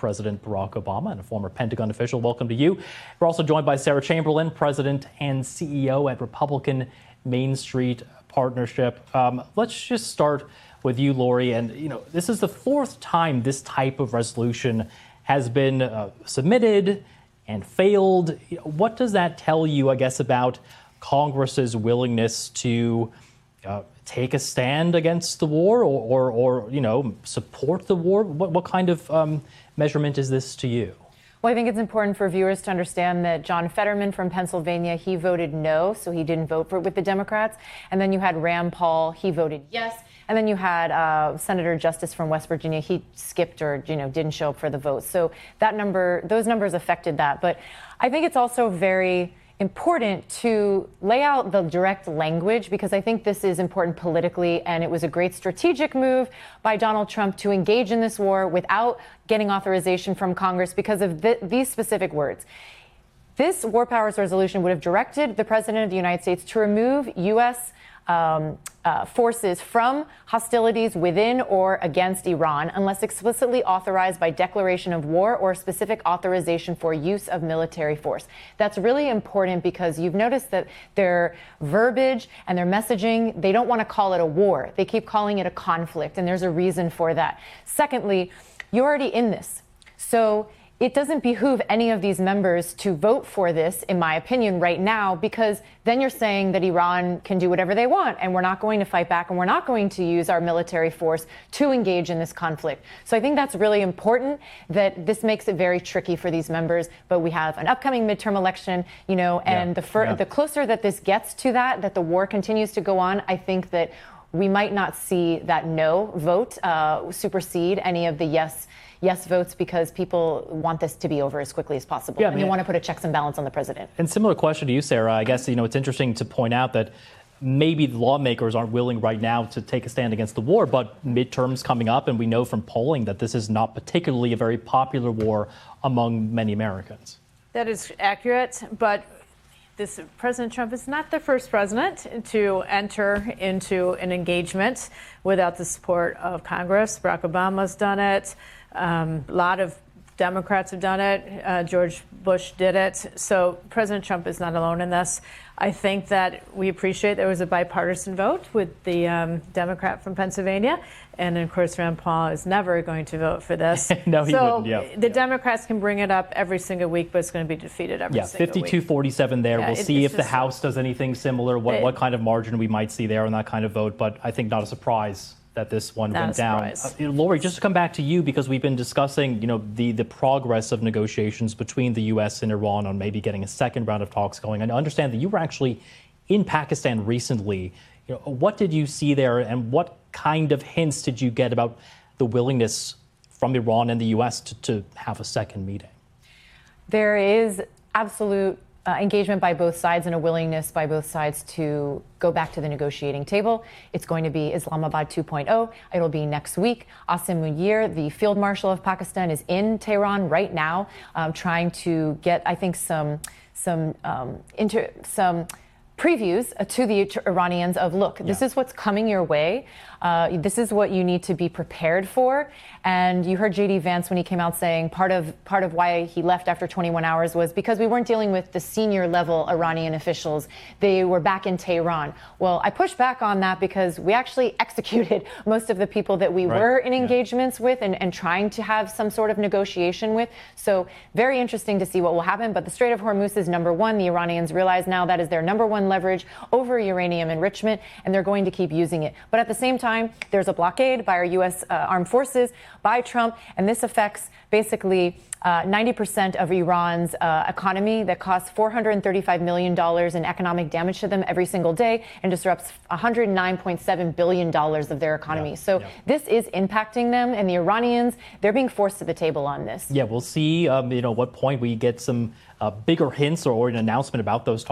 President Barack Obama and a former Pentagon official. Welcome to you. We're also joined by Sarah Chamberlain, President and CEO at Republican Main Street Partnership. Let's just start with you, Lori. And, this is the fourth time this type of resolution has been submitted and failed. What does that tell you, I guess, about Congress's willingness to take a stand against the war or support the war? What kind of measurement is this to you? Well, I think it's important for viewers to understand that John Fetterman from Pennsylvania, he voted no, so he didn't vote with the Democrats. And then you had Rand Paul, he voted yes. And then you had Senator Justice from West Virginia, he skipped or didn't show up for the vote. So those numbers affected that. But I think it's also very important to lay out the direct language, because I think this is important politically, and it was a great strategic move by Donald Trump to engage in this war without getting authorization from Congress because of these specific words. This war powers resolution would have directed the President of the United States to remove U.S. forces from hostilities within or against Iran unless explicitly authorized by declaration of war or specific authorization for use of military force. That's really important because you've noticed that their verbiage and their messaging, they don't want to call it a war. They keep calling it a conflict, and there's a reason for that. Secondly, you're already in this. So it doesn't behoove any of these members to vote for this, in my opinion, right now, because then you're saying that Iran can do whatever they want and we're not going to fight back and we're not going to use our military force to engage in this conflict. So I think that's really important, that this makes it very tricky for these members. But we have an upcoming midterm election, and the closer that this gets to that the war continues to go on, I think that we might not see that no vote supersede any of the yes votes, because people want this to be over as quickly as possible. And they want to put a checks and balance on the president. And similar question to you, Sarah. I guess, it's interesting to point out that maybe the lawmakers aren't willing right now to take a stand against the war, but midterms coming up, and we know from polling that this is not particularly a very popular war among many Americans. That is accurate, but President Trump is not the first president to enter into an engagement without the support of Congress. Barack Obama's done it. A lot of Democrats have done it. George Bush did it. So President Trump is not alone in this. I think that we appreciate there was a bipartisan vote with the Democrat from Pennsylvania. And of course, Rand Paul is never going to vote for this. No, he wouldn't. Yeah. The Democrats can bring it up every single week, but it's going to be defeated every single week. 52-47 there. We'll see if the House does anything similar, what kind of margin we might see there on that kind of vote. But I think not a surprise that this one went down. Lori, just to come back to you, because we've been discussing, the progress of negotiations between the U.S. and Iran on maybe getting a second round of talks going. I understand that you were actually in Pakistan recently. What did you see there, and what kind of hints did you get about the willingness from Iran and the U.S. to have a second meeting? There is absolute engagement by both sides and a willingness by both sides to go back to the negotiating table. It's going to be Islamabad 2.0. It'll be next week. Asim Munir, the field marshal of Pakistan, is in Tehran right now, trying to get, I think, some previews to the Iranians of, look, this is what's coming your way. This is what you need to be prepared for. And you heard J.D. Vance when he came out saying part of why he left after 21 hours was because we weren't dealing with the senior level Iranian officials. They were back in Tehran. Well, I pushed back on that because we actually executed most of the people that we were in engagements with and trying to have some sort of negotiation with. So very interesting to see what will happen. But the Strait of Hormuz is number one. The Iranians realize now that is their number one leverage over uranium enrichment, and they're going to keep using it. But at the same time, there's a blockade by our U.S. armed forces, by Trump, and this affects basically 90% of Iran's economy that costs $435 million in economic damage to them every single day and disrupts $109.7 billion of their economy. This is impacting them, and the Iranians, they're being forced to the table on this. Yeah, we'll see, what point we get some bigger hints or an announcement about those talks.